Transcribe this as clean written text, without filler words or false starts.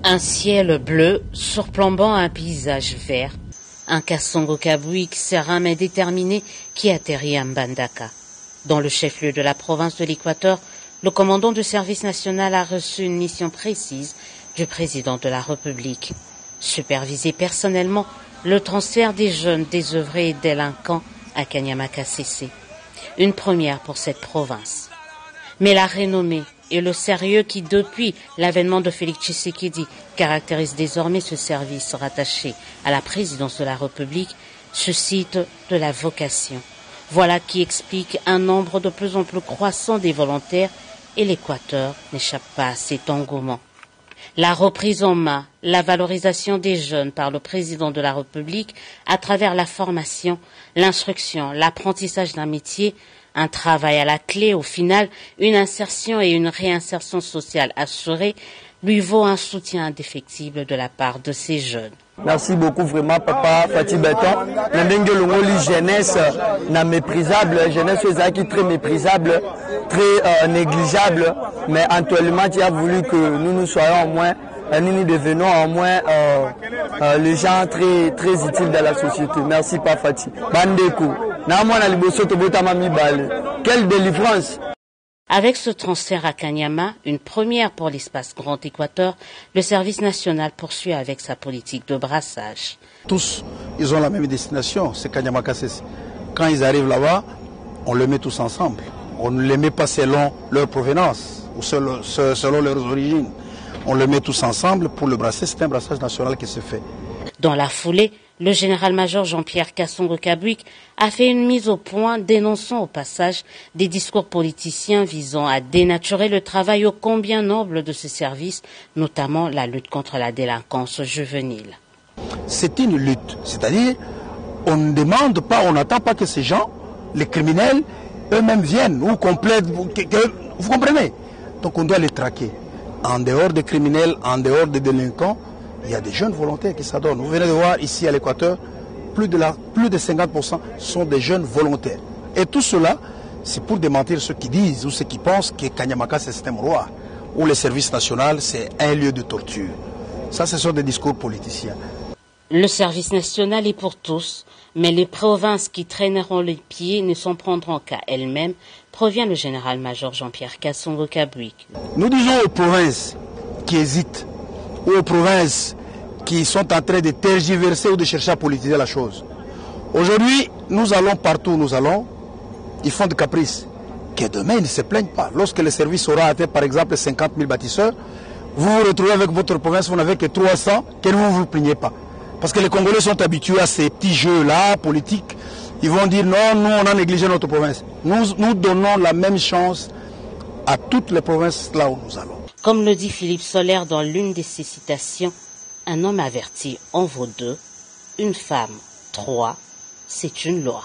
Un ciel bleu surplombant un paysage vert. Un Kasongo Kabwik serein mais déterminé qui atterrit à Mbandaka. Dans le chef-lieu de la province de l'Équateur, le commandant du service national a reçu une mission précise du président de la République. Superviser personnellement le transfert des jeunes désœuvrés et délinquants à Kanyama-Kasese. Une première pour cette province. Mais la renommée et le sérieux qui, depuis l'avènement de Félix Tshisekedi, caractérise désormais ce service rattaché à la présidence de la République, suscite de la vocation. Voilà qui explique un nombre de plus en plus croissant des volontaires et l'Équateur n'échappe pas à cet engouement. La reprise en main, la valorisation des jeunes par le président de la République à travers la formation, l'instruction, l'apprentissage d'un métier, un travail à la clé, au final, une insertion et une réinsertion sociale assurée, lui vaut un soutien indéfectible de la part de ces jeunes. Merci beaucoup vraiment papa Fatih Beton. N'endenge longoli jeunesse na méprisable, jeunesse qui très méprisable, très négligeable, mais actuellement tu as voulu que nous soyons au moins, nous devenons au moins les gens très utiles dans la société. Merci papa Fatih. Bandeko. Quelle délivrance! Avec ce transfert à Kanyama, une première pour l'espace Grand Équateur, le service national poursuit avec sa politique de brassage. Tous, ils ont la même destination, c'est Kanyama-Kasese. Quand ils arrivent là-bas, on les met tous ensemble. On ne les met pas selon leur provenance ou selon leurs origines. On les met tous ensemble pour le brasser, c'est un brassage national qui se fait. Dans la foulée, le général-major Jean-Pierre Kasongo Kabwik a fait une mise au point dénonçant au passage des discours politiciens visant à dénaturer le travail ô combien noble de ce service, notamment la lutte contre la délinquance juvénile. C'est une lutte, c'est-à-dire on ne demande pas, on n'attend pas que ces gens, les criminels, eux-mêmes viennent ou complètent, vous comprenez? Donc on doit les traquer. En dehors des criminels, en dehors des délinquants, il y a des jeunes volontaires qui s'adonnent. Vous venez de voir ici à l'Équateur, plus de 50% sont des jeunes volontaires. Et tout cela, c'est pour démentir ceux qui disent ou ceux qui pensent que Kanyama c'est un roi, ou le service national c'est un lieu de torture. Ça, ce sont des discours politiciens. Le service national est pour tous, mais les provinces qui traîneront les pieds ne s'en prendront qu'à elles-mêmes, provient le général-major Jean-Pierre Kasongo Kabwik. Nous disons aux provinces qui hésitent, ou aux provinces qui sont en train de tergiverser ou de chercher à politiser la chose. Aujourd'hui, nous allons partout où nous allons, ils font de caprices. Que demain, ils ne se plaignent pas. Lorsque le service aura atteint, par exemple, 50 000 bâtisseurs, vous vous retrouvez avec votre province, vous n'avez que 300, que vous ne vous plaignez pas. Parce que les Congolais sont habitués à ces petits jeux-là, politiques. Ils vont dire non, nous, on a négligé notre province. Nous donnons la même chance à toutes les provinces là où nous allons. Comme le dit Philippe Soler dans l'une de ses citations, un homme averti en vaut deux, une femme 3, c'est une loi.